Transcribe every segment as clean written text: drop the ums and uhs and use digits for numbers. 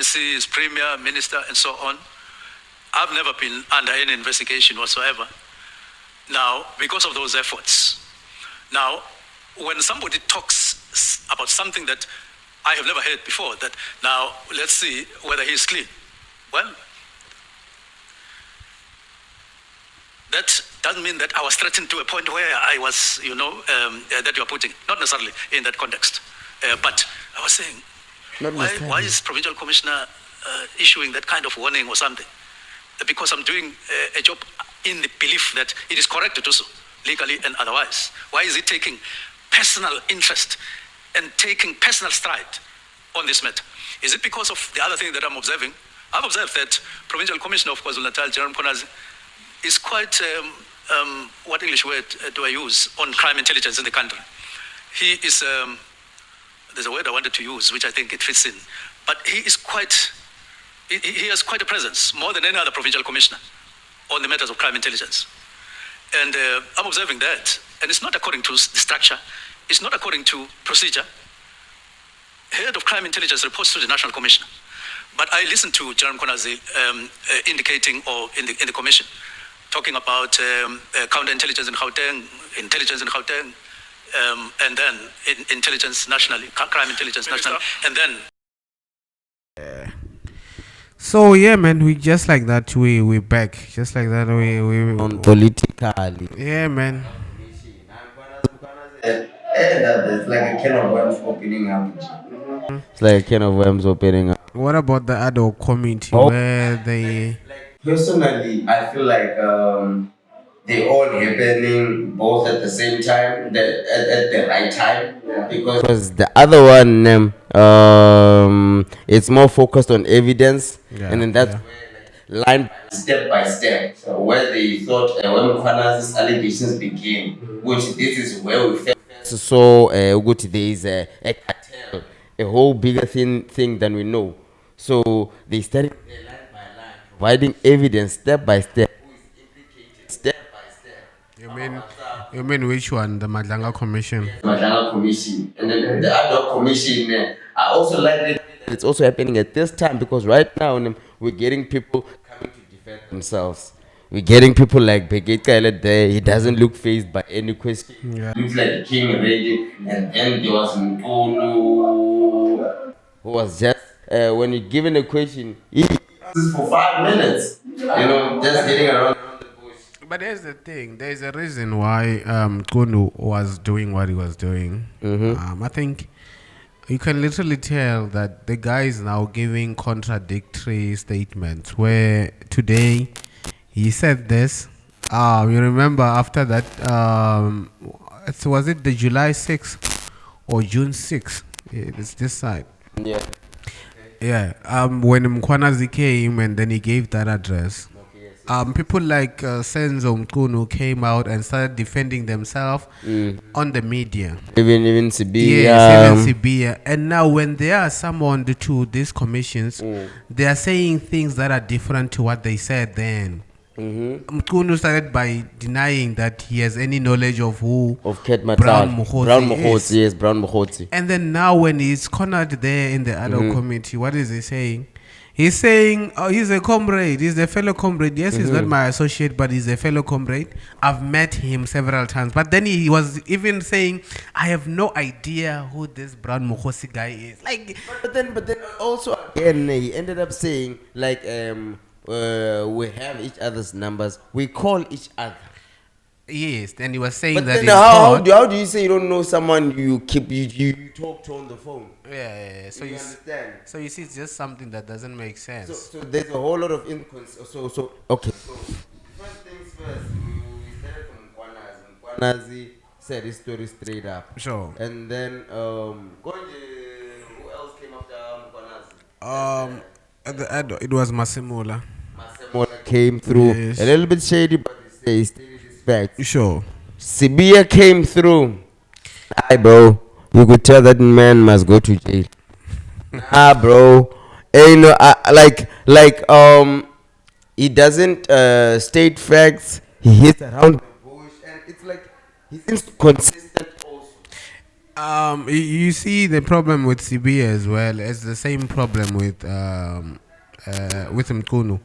MECs, Premier, Minister, and so on. I've never been under any investigation whatsoever. Now, because of those efforts. Now, when somebody talks about something that I have never heard before, that now let's see whether he is clean. Well, that doesn't mean that I was threatened to a point where I was, that you're putting, not necessarily in that context. But I was saying, why is Provincial Commissioner issuing that kind of warning or something? Because I'm doing a job in the belief that it is correct to do so, legally and otherwise. Why is he taking personal interest and taking personal stride on this matter? Is it because of the other thing that I'm observing? I've observed that Provincial Commissioner of KwaZulu-Natal, General Mchunu, is quite, what English word do I use, on crime intelligence in the country. He is, there's a word I wanted to use, which I think it fits in, but he is quite, he has quite a presence, more than any other provincial commissioner, on the matters of crime intelligence. And I'm observing that, and it's not according to the structure, it's not according to procedure. Head of crime intelligence reports to the national commissioner. But I listened to General Mkonazi indicating, or in the commission, talking about counterintelligence in Gauteng, intelligence in Gauteng, and then intelligence nationally, crime intelligence nationally, and then. So yeah, man, we just like that. We back, just like that. We on politically. Yeah, man. And it's like a can of worms opening up. It's like a can of worms opening up. What about the adult community where they? Personally, I feel like they all happening both at the same time, at the right time. Yeah. Because the other one, it's more focused on evidence, and then that's where, line step by step. So where they thought when Mkwana's allegations began, which this is where we felt. So there is a cartel, a whole bigger thing than we know. So they started line by line, providing evidence step by step. Who is implicated step by step? You mean which one? The Madlanga Commission. Madlanga Commission, and then the other commission. I also like it. It's also happening at this time because right now we're getting people coming to defend themselves. We're getting people like Bheki Cele there. He doesn't look fazed by any question. Yeah. Looks like a king already. And then there was Mchunu, who was just when you're given a question, he for 5 minutes. Just getting around the bush. But there's the thing. There's a reason why Mchunu was doing what he was doing. I think you can literally tell that the guy is now giving contradictory statements. Where today he said this. You remember after that, was it the July 6th or June 6th? It's this side. Yeah. Yeah. When Mkwanazi came and then he gave that address, people like Senzo Mchunu came out and started defending themselves on the media. Even Sibiya. Yes, even Sibiya. And now when they are summoned to these commissions, they are saying things that are different to what they said then. Mchunu started by denying that he has any knowledge of who Brown Mokgotsi. And then now when he's cornered there in the adult committee, what is he saying? He's saying, he's a comrade, he's a fellow comrade. Yes, he's not my associate, but he's a fellow comrade. I've met him several times. But then he was even saying, I have no idea who this Brown Mokgotsi guy is. Like, but then also again, he ended up saying, like, we have each other's numbers. We call each other. Yes, and he was saying but that. Then how do you say you don't know someone you talk to on the phone? Yeah. So you understand. So you see, it's just something that doesn't make sense. So there's a whole lot of inconsistency. So okay. So first things first, we started from Mkwanazi said his story straight up. Sure. And then who else came after Mkwanazi? It was Masemola. Masemola came through. Yes. A little bit shady, but he stated his facts. Sure. Sibiya came through. Hi, bro. You could tell that man must go to jail. Bro. He doesn't state facts. He hits around the bush, and it's like he's inconsistent also. You see the problem with Sibiya as well. It's the same problem with Mchunu.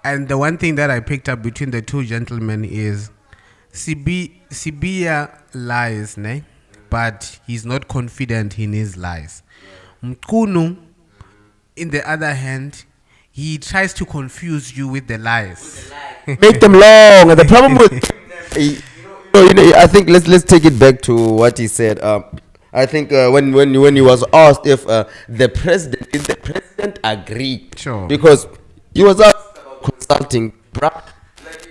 And the one thing that I picked up between the two gentlemen is Sibiya lies, ne? But he's not confident in his lies. Mchunu, in the other hand, he tries to confuse you with the lies. Make them long. The problem with I think let's take it back to what he said. I think when he was asked if the president agreed, Sure. because he was asked about consulting, bruh. Like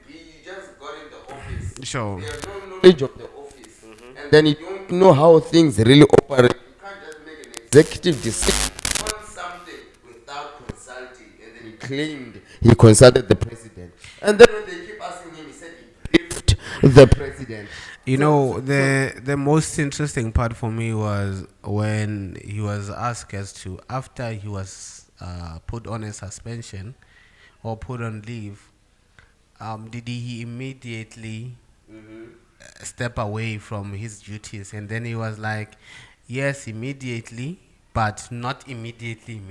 he just got in the office. Sure. You have no knowledge of the office, and then you don't know how things really operate. You can't just make an executive decision on something without consulting, and then he claimed he consulted the president, and then when they keep asking him, he said he briefed the president. You know, the most interesting part for me was when he was asked as to, after he was put on a suspension or put on leave, did he immediately step away from his duties? And then he was like, yes, immediately, but not immediately.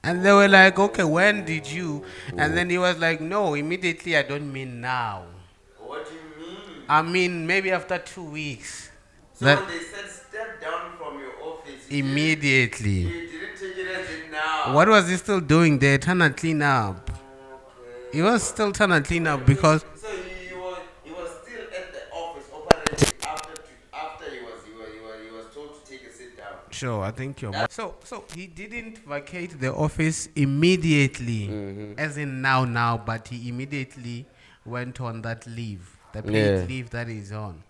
And they were like, okay, when did you? And then he was like, no, immediately, I don't mean now. What do you mean? I mean, maybe after 2 weeks. So when they said step down from your office, Immediately. you didn't take it as in now. What was he still doing there? Trying to clean up. He was still trying to clean up because. So he was still at the office operating after he was told to take a sit down. Sure, I think you're. So he didn't vacate the office immediately, as in now, but he immediately went on that leave, the paid leave that he's on.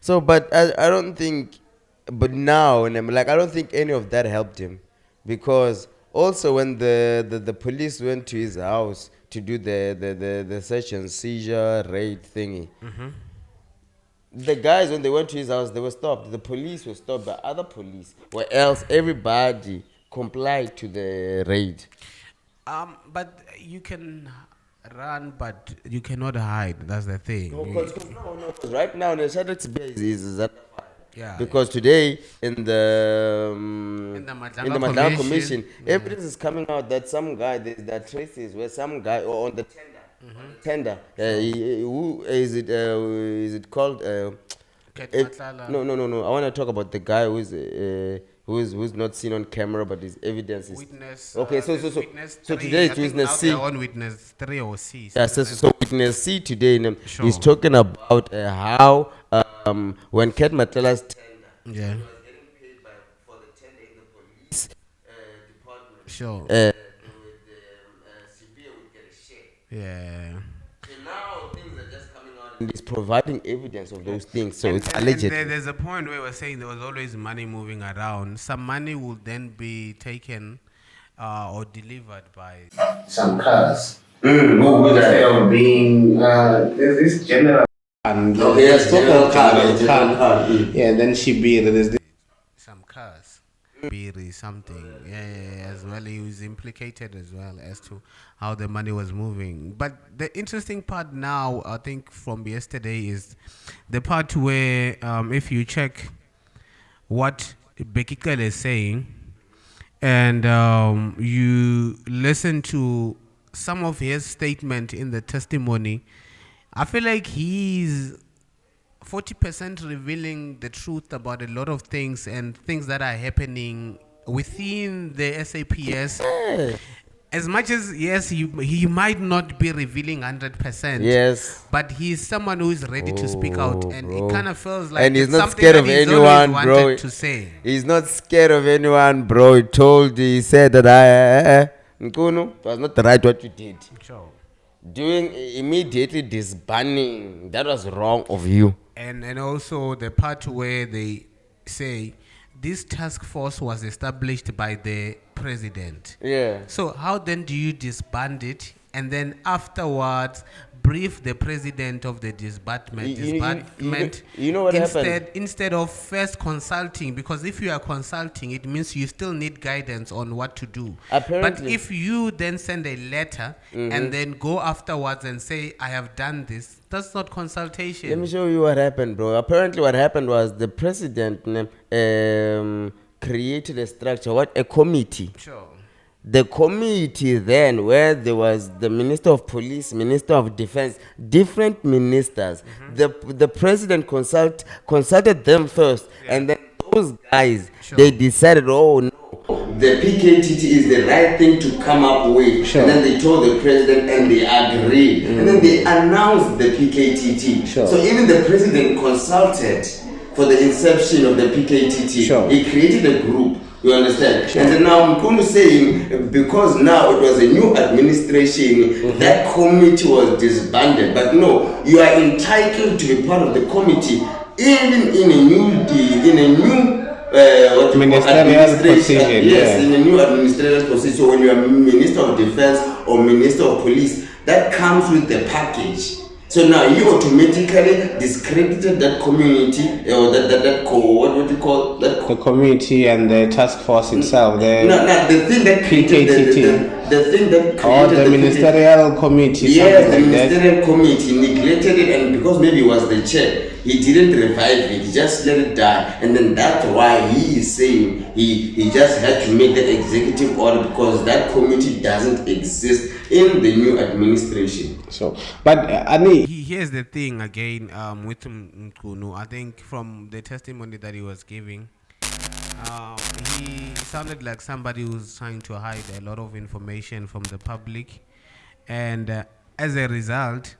So, but I don't think, but now, and I'm like, I don't think any of that helped him, because also when the police went to his house to do the search and seizure raid thingy, the guys, when they went to his house, they were stopped. The police were stopped by other police, or else everybody complied to the raid. But you can run, but you cannot hide. That's the thing. No. Right now, the Shadrach is that. Yeah. Because today in the Madlanga Commission, evidence is coming out that some guy, there are traces where some guy on the tender, who is it? Is it called? No. I want to talk about the guy who's not seen on camera, but his evidence is witness. Okay, so witness today is three. witness C. On witness 3 or C. Yeah, so witness C today, Sure. he's talking about how when Cat Matela's tender, Yeah. he was getting paid for the tender in the police department. Sure. Sibiya would get a share. Yeah. So now things are just coming out and he's providing evidence of those things. So it's And alleged. there's a point where we're saying there was always money moving around. Some money will then be taken or delivered by some cars. Who are being there's this general and yeah, and then there's this some cars. Biri something. Yeah, as well. He was implicated as well as to how the money was moving. But the interesting part now, I think, from yesterday is the part where if you check what Bheki Cele is saying and you listen to some of his statement in the testimony, I feel like he's 40% revealing the truth about a lot of things and things that are happening within the SAPS. As much as, yes, he might not be revealing 100%. Yes. But he's someone who is ready to speak out. And it kind of feels like and he's it's not something scared that of he's anyone, always bro. wanted to say. He's not scared of anyone, bro. He said that Mchunu, it was not the right what you did. Sure. Doing immediately disbanding, that was wrong of you. And also the part where they say this task force was established by the president. Yeah. So how then do you disband it and then afterwards brief the president of the disbursement. You know what happened? Instead of first consulting, because if you are consulting, it means you still need guidance on what to do. Apparently. But if you then send a letter and then go afterwards and say, I have done this, that's not consultation. Let me show you what happened, bro. Apparently what happened was the president created a structure, a committee. Sure. The committee then, where there was the Minister of Police, Minister of Defense, different ministers, the president consulted them first, and then those guys, they decided, oh no, the PKTT is the right thing to come up with. And then they told the president and they agreed. And then they announced the PKTT. So even the president consulted for the inception of the PKTT. He created a group. You understand? And then now Mchunu saying, because now it was a new administration, that committee was disbanded. But no, you are entitled to be part of the committee, even in a new ministerial position. Yes, in a new administrative position. So when you are Minister of Defense or Minister of Police, that comes with the package. So now you automatically discredited that community or what would you call that? The community and the task force itself. The thing that created the thing that created the ministerial committee. Yes, the ministerial committee neglected it, and because maybe he was the chair, he didn't revive it. He just let it die, and then that's why he is saying he just had to make that executive order because that committee doesn't exist in the new administration. So, but here's the thing again with Mchunu. I think from the testimony that he was giving, he sounded like somebody who's trying to hide a lot of information from the public, and as a result,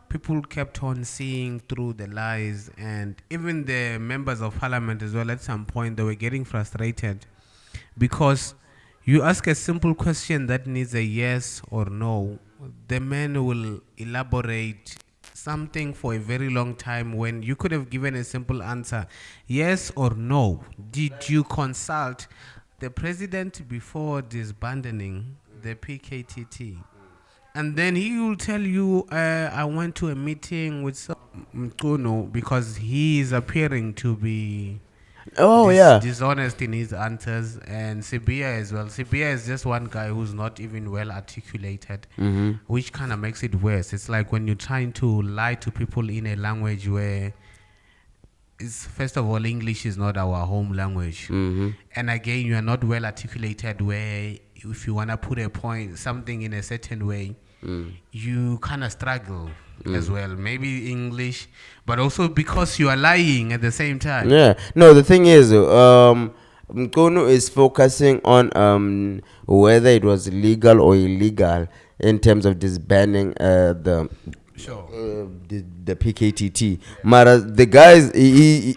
people kept on seeing through the lies, and even the members of parliament as well. At some point, they were getting frustrated because you ask a simple question that needs a yes or no, the man will elaborate something for a very long time when you could have given a simple answer, yes or no. Did you consult the president before disbanding the PKTT? And then he will tell you, I went to a meeting with Mchunu because he is appearing to be dishonest in his answers, and Sibiya as well. Sibiya is just one guy who's not even well articulated, which kind of makes it worse. It's like when you're trying to lie to people in a language where, first of all, English is not our home language, and again, you are not well articulated where if you want to put a point, something in a certain way, you kind of struggle as well. Maybe English, but also because you are lying at the same time. Yeah. No, the thing is, Mchunu is focusing on whether it was legal or illegal in terms of disbanding the PKTT. Mara, the guys, he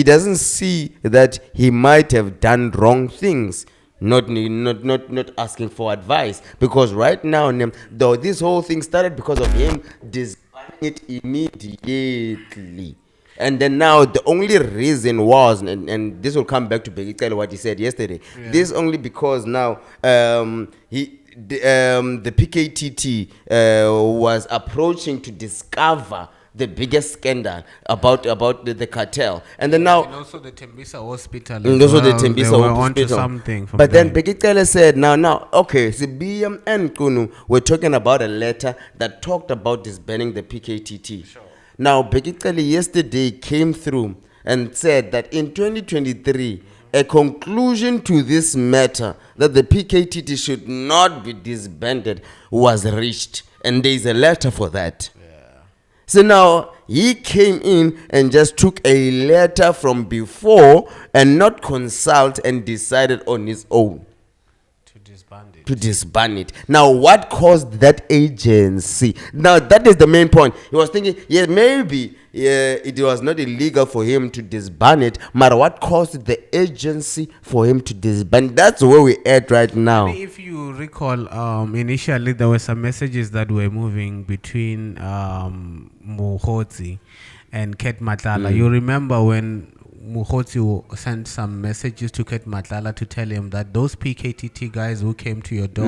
doesn't see that he might have done wrong things. Not asking for advice, because right now, though this whole thing started because of him disbanding it immediately, and then now the only reason was, and this will come back to Bheki Cele what he said yesterday. This only because now the PKTT was approaching to discover the biggest scandal about the cartel, and then now and also the Tembisa hospital, and also the Tembisa hospital. Something but then Bheki Cele said now okay, Sibiya and Mchunu were talking about a letter that talked about disbanding the PKTT. Now Bheki Cele yesterday came through and said that in 2023 a conclusion to this matter that the PKTT should not be disbanded was reached, and there is a letter for that. So now he came in and just took a letter from before and not consult and decided on his own to disband it. Now, what caused that agency? Now, that is the main point. He was thinking, maybe it was not illegal for him to disband it, but what caused the agency for him to disband? That's where we're at right now. If you recall, initially there were some messages that were moving between Muhotsi and Ket Matlala. You remember when Muhotsi sent some messages to Ket Matlala to tell him that those PKTT guys who came to your door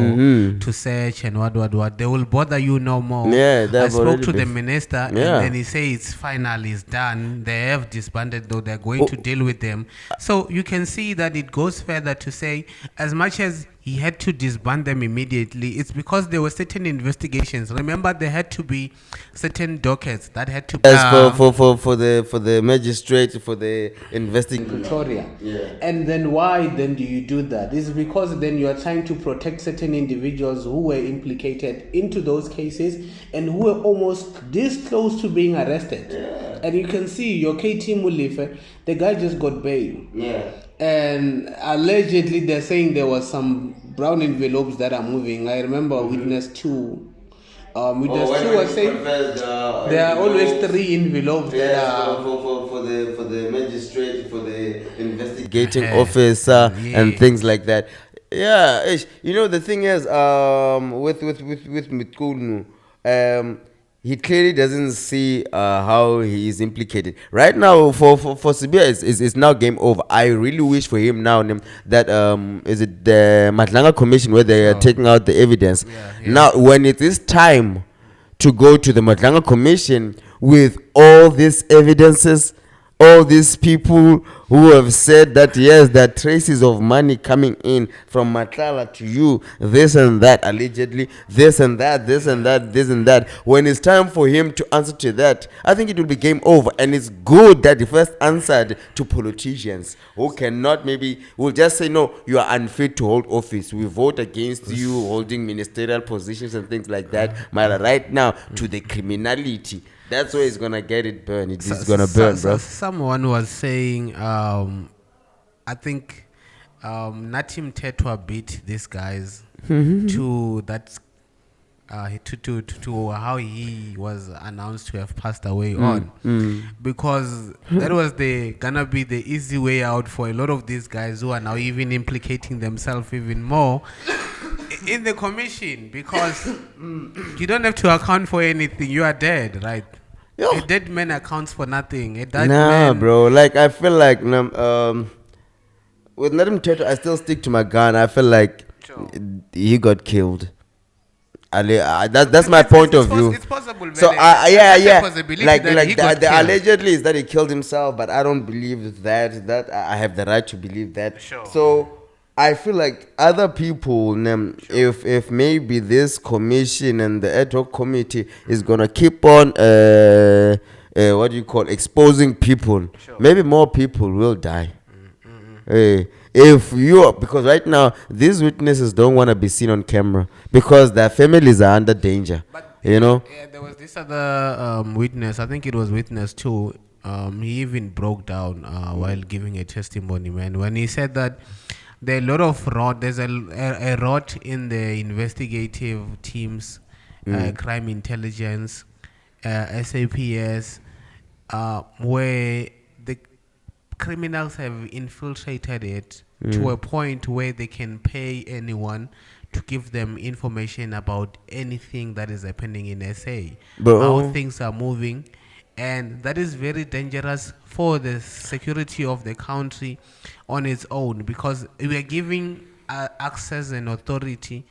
to search and what, they will bother you no more. Yeah, I they've spoke already to the been- minister and Yeah. then he says it's final, it's done. They have disbanded though, they're going to deal with them. So you can see that it goes further to say, as much as he had to disband them immediately, it's because there were certain investigations. Remember, there had to be certain dockets that had to As for the magistrate, for the investigation. Pretoria. And then why then do you do that? It's because then you are trying to protect certain individuals who were implicated into those cases and who were almost this close to being arrested. And you can see your KT Mulife, the guy just got bail. And allegedly they're saying there was some brown envelopes that are moving. I remember witness 2. Witness 2 was saying there are always 3 envelopes that are for the magistrate, for the investigating officer, and things like that. Yeah, you know the thing is, with Mchunu, he clearly doesn't see how he is implicated right now. For Sibiya, it's now game over. I really wish for him now that is it the Matlanga Commission where they are taking out the evidence. Now, when it is time to go to the Matlanga Commission with all these evidences, all these people who have said that yes, there are traces of money coming in from Matlala to you, this and that, allegedly, this and that, this and that, this and that. When it's time for him to answer to that, I think it will be game over. And it's good that he first answered to politicians who cannot will just say, no, you are unfit to hold office. We vote against you holding ministerial positions and things like that. But right now, to the criminality, that's where it's gonna get it burned. It's gonna burn, bro. Someone was saying, I think Natim Tetwa beat these guys to that, to how he was announced to have passed away because that was gonna be the easy way out for a lot of these guys who are now even implicating themselves even more in the commission, because you don't have to account for anything. You are dead, right? A dead man accounts for nothing. A dead man, bro. Like I feel like with Nadim Teto, I still stick to my gun. I feel like he got killed. That's my point of view. It's possible. So like the allegedly is that he killed himself, but I don't believe that. That I have the right to believe that. So I feel like other people, if maybe this commission and the ad hoc committee is gonna keep on exposing people, maybe more people will die. Because right now these witnesses don't want to be seen on camera because their families are under danger. But you know, there was this other witness. I think it was witness 2. He even broke down while giving a testimony, man, when he said that there are a lot of rot. There's a rot in the investigative teams, crime intelligence, SAPS, where the criminals have infiltrated it to a point where they can pay anyone to give them information about anything that is happening in SA, how things are moving. And that is very dangerous for the security of the country on its own, because we are giving access and authority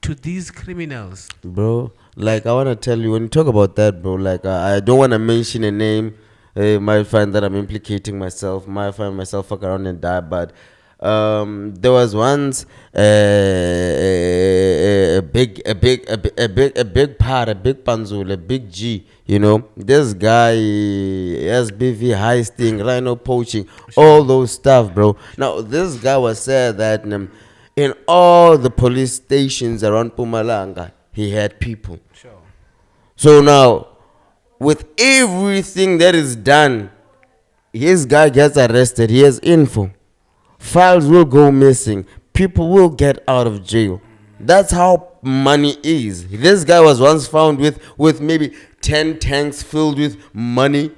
to these criminals. Bro, like I want to tell you, when you talk about that, bro, like I don't want to mention a name. Might find that I'm implicating myself, might find myself fuck around and die, but there was once a big panzul, a big G. You know, this guy, SBV heisting, rhino poaching, all those stuff, bro. Now, this guy was said that in all the police stations around Mpumalanga, he had people. So now, with everything that is done, his guy gets arrested. He has info. Files will go missing. People will get out of jail. That's how money is. This guy was once found with maybe 10 tanks filled with money.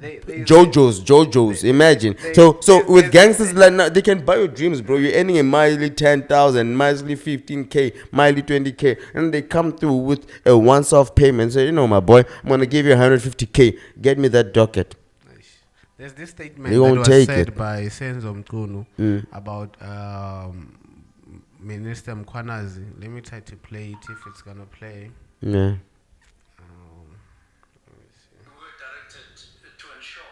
Jojos, imagine. So with gangsters like now, they can buy your dreams, bro. You're earning a mildly 10,000, mildly 15K, mildly 20K, and they come through with a once-off payment. So, you know, my boy, I'm gonna give you 150K. Get me that docket. There's this statement You that won't was take said it. by Senzo Mchunu about Minister Mkwanazi. Let me try to play it if it's gonna play. Yeah. We're directed to ensure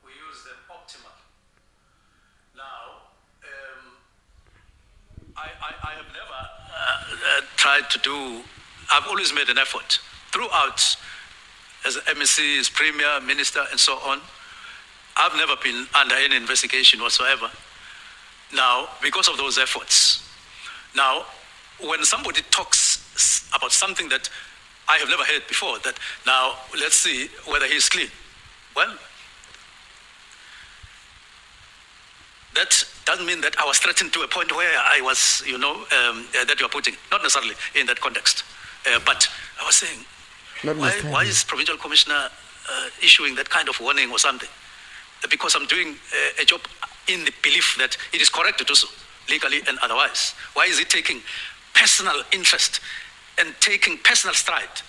we use them optimally. Now, I have never tried to do, I've always made an effort throughout as MEC, as Premier, Minister, and so on. I've never been under any investigation whatsoever. Now, because of those efforts. Now, when somebody talks about something that I have never heard before, that now let's see whether he's clean. Well, that doesn't mean that I was threatened to a point where I was, that you are putting, not necessarily in that context. But I was saying, why is Provincial Commissioner issuing that kind of warning or something? Because I'm doing a job in the belief that it is correct to do so, legally and otherwise. Why is he taking personal interest and taking personal stride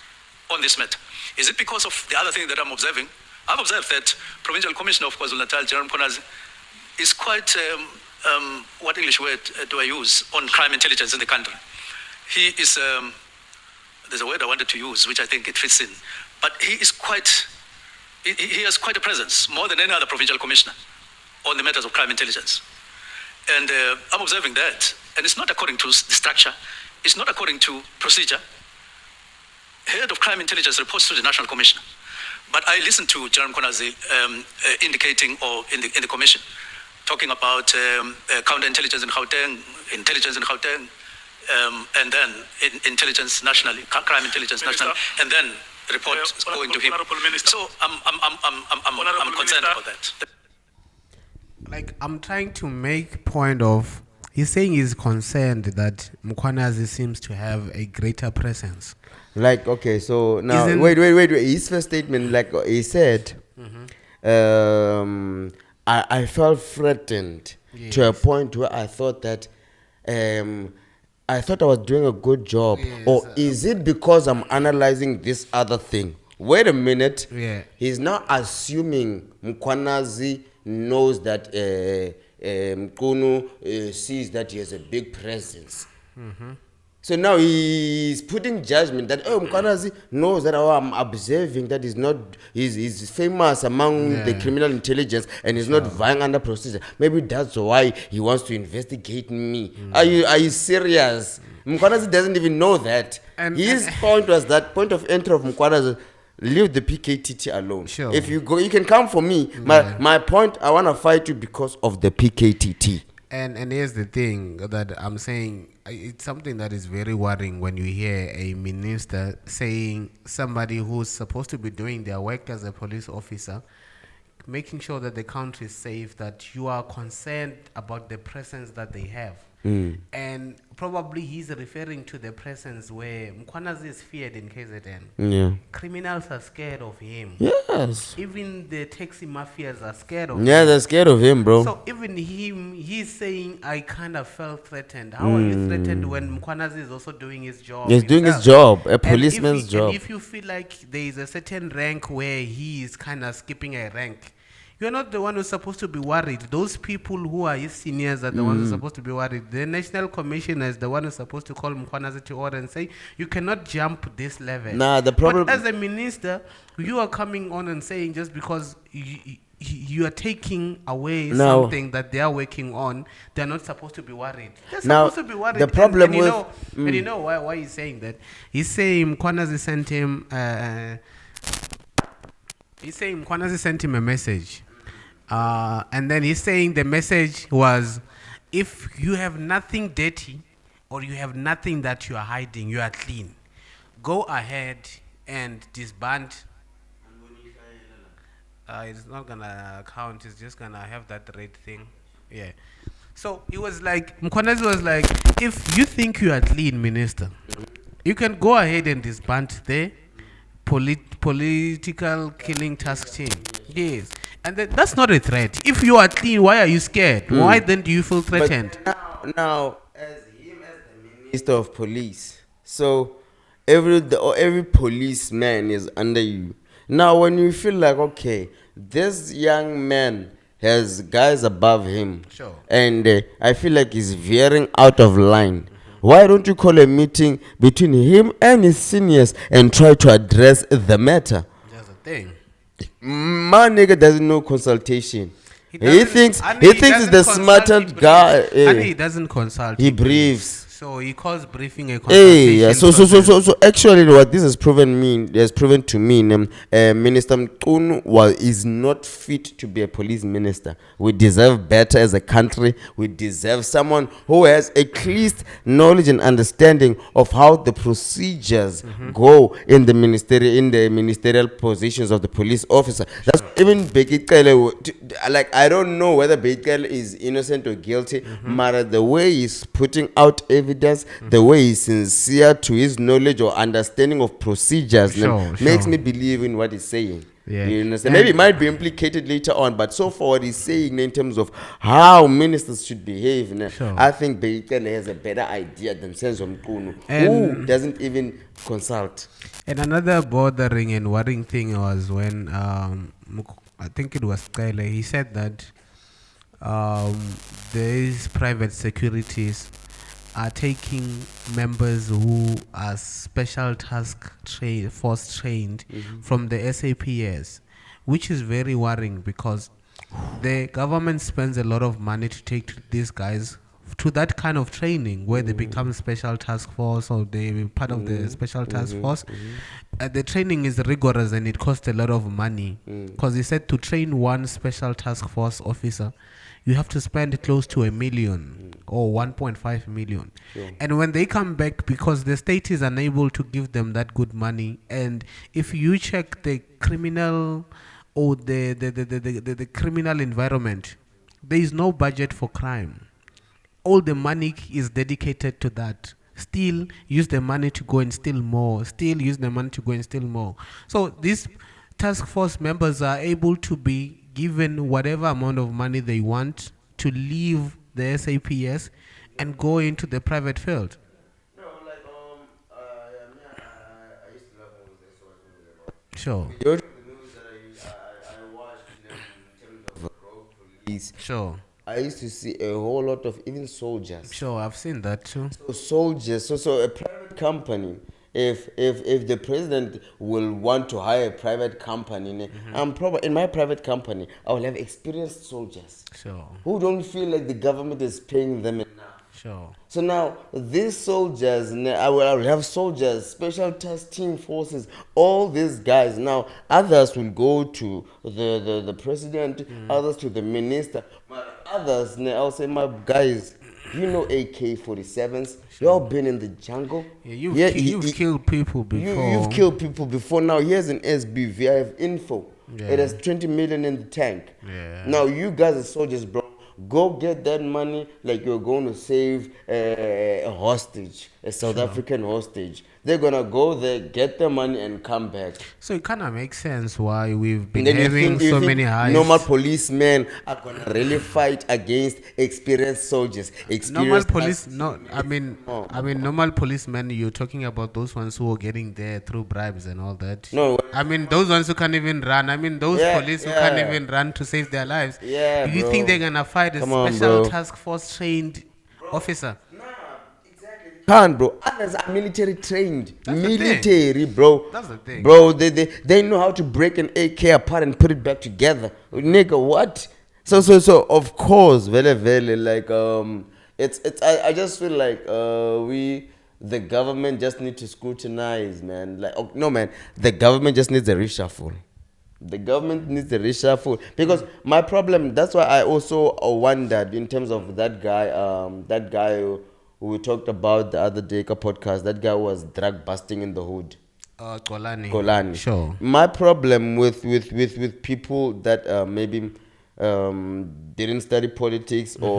on this matter? Is it because of the other thing that I'm observing? I've observed that Provincial Commissioner of KwaZulu-Natal, General Mkonazi, is quite, what English word do I use, on crime intelligence in the country. He is, there's a word I wanted to use, which I think it fits in, but he is quite, he has quite a presence, more than any other provincial commissioner, on the matters of crime intelligence. And I'm observing that, and it's not according to the structure, it's not according to procedure. Head of crime intelligence reports to the national commissioner. But I listened to General Mkonazi indicating, or in the commission, talking about counterintelligence in Gauteng, intelligence in Gauteng, and then intelligence nationally, crime intelligence nationally, and then report going to him. So I'm concerned about that. Like, I'm trying to make point of, he's saying he's concerned that Mkwanazi seems to have a greater presence. Like, okay, so now, wait. His first statement, like he said, I felt threatened to a point where I thought that I thought I was doing a good job. Yes. Or is it because I'm analyzing this other thing? Wait a minute. Yeah. He's now assuming Mkwanazi knows that Mchunu sees that he has a big presence. So now he's putting judgment that Mkwanazi knows that I'm observing that he's famous among the criminal intelligence and he's not vying under procedure. Maybe that's why he wants to investigate me. Are you serious? Mkwanazi doesn't even know that. His point was that point of entry of Mkwanazi, leave the PKTT alone. Sure. If you go, you can come for me. My point, I want to fight you because of the PKTT. And here's the thing that I'm saying, it's something that is very worrying when you hear a minister saying somebody who's supposed to be doing their work as a police officer, making sure that the country is safe, that you are concerned about the presence that they have. And probably he's referring to the presence where Mkwanazi is feared in KZN. Yeah. Criminals are scared of him. Yes. Even the taxi mafias are scared of him. Yeah, they're scared of him, bro. So even him, he's saying, I kind of felt threatened. How are you threatened when Mkwanazi is also doing his job? He's doing his job, a policeman's job. And if you feel like there is a certain rank where he is kind of skipping a rank, you're not the one who's supposed to be worried. Those people who are his seniors are the ones who are supposed to be worried. The National Commissioner is the one who's supposed to call Mkwanazi to order and say, you cannot jump this level. Nah, the problem... But as a minister, you are coming on and saying just because you are taking away something that they are working on, they're not supposed to be worried. They're supposed to be worried. The problem and you know why he's saying that? He's saying Mkwanazi sent him... he's saying Mkwanazi sent him a message. And then he's saying the message was, if you have nothing dirty or you have nothing that you are hiding, you are clean. Go ahead and disband. It's not going to count. It's just going to have that red thing. Yeah. So it was like, Mkwanazi was like, if you think you are clean, minister, you can go ahead and disband the political killing task team. Yes. And that's not a threat. If you are clean, why are you scared? Why then do you feel threatened? But now, as him as the Minister of Police, so every policeman is under you. Now, when you feel like, okay, this young man has guys above him, Sure. and I feel like he's veering out of line. Why don't you call a meeting between him and his seniors and try to address the matter? That's the thing. My nigga doesn't know consultation. He doesn't- thinks and he thinks he's the doesn't smarter consult, he guy. briefs. And he doesn't consult. He briefs. So he calls briefing a Hey, consultation. yeah. So actually, what this has proven to me, Minister Mchunu is not fit to be a police minister. We deserve better as a country. We deserve someone who has at least knowledge and understanding of how the procedures go in the ministerial positions of the police officer. That's even Bheki Cele. Like, I don't know whether Bheki Cele is innocent or guilty, but the way he's putting out evidence, the way he's sincere to his knowledge or understanding of procedures, makes me believe in what he's saying. Yeah. You understand? Maybe it might be implicated later on, but so far what he's saying in terms of how ministers should behave, I think Bheki Cele has a better idea than Senzo Mchunu, who doesn't even consult. And another bothering and worrying thing was when I think it was Cele, he said that these private securities are taking members who are special task force trained from the SAPS, which is very worrying because the government spends a lot of money to take these guys to that kind of training where they become special task force or they be part of the special task force. The training is rigorous and it costs a lot of money because he said to train one special task force officer you have to spend close to $1 million or 1.5 million. And when they come back, because the state is unable to give them that good money, and if you check the criminal or the criminal environment, there is no budget for crime. All the money is dedicated to that. Still use the money to go and steal more. Still use the money to go and steal more. So these task force members are able to be given whatever amount of money they want to leave the SAPS and go into the private field. No, like I used to love movies. That's what movies about. Sure. Majority of the movies that I watched in terms of road police. Sure. I used to see a whole lot of even soldiers. Sure, I've seen that too. So soldiers. So a private company. If the president will want to hire a private company, I'm probably in my private company, I will have experienced soldiers. Sure. Who don't feel like the government is paying them enough. Sure. So now these soldiers, I will have soldiers, special task team forces, all these guys. Now others will go to the president, others to the minister, but others, I'll say, my guys, you know AK-47s. You all been in the jungle. Yeah, you've killed people before. You've killed people before. Now here's an SBV. I have info. Yeah. It has 20 million in the tank. Yeah. Now you guys are soldiers, bro. Go get that money like you're going to save a hostage, a South African hostage. They're going to go there, get the money, and come back. So it kind of makes sense why we've been And then having so many heists. normal policemen are going to really fight against experienced soldiers. Normal police, normal policemen, you're talking about those ones who are getting there through bribes and all that. No. I mean, those ones who can't even run. I mean, those police who can't even run to save their lives. Yeah, Do you bro. think they're going to fight a special task force trained officer? Can't, bro. Others are military trained. That's the military, bro. That's the thing. Bro, they know how to break an AK apart and put it back together. Nigga, what? So of course, very like I just feel like the government just need to scrutinize, man. Like no, man, the government just needs a reshuffle. The government needs a reshuffle because my problem. That's why I also wondered in terms of that guy who we talked about the other day, a podcast. That guy was drug busting in the hood. Golani. Sure. My problem with people that maybe didn't study politics or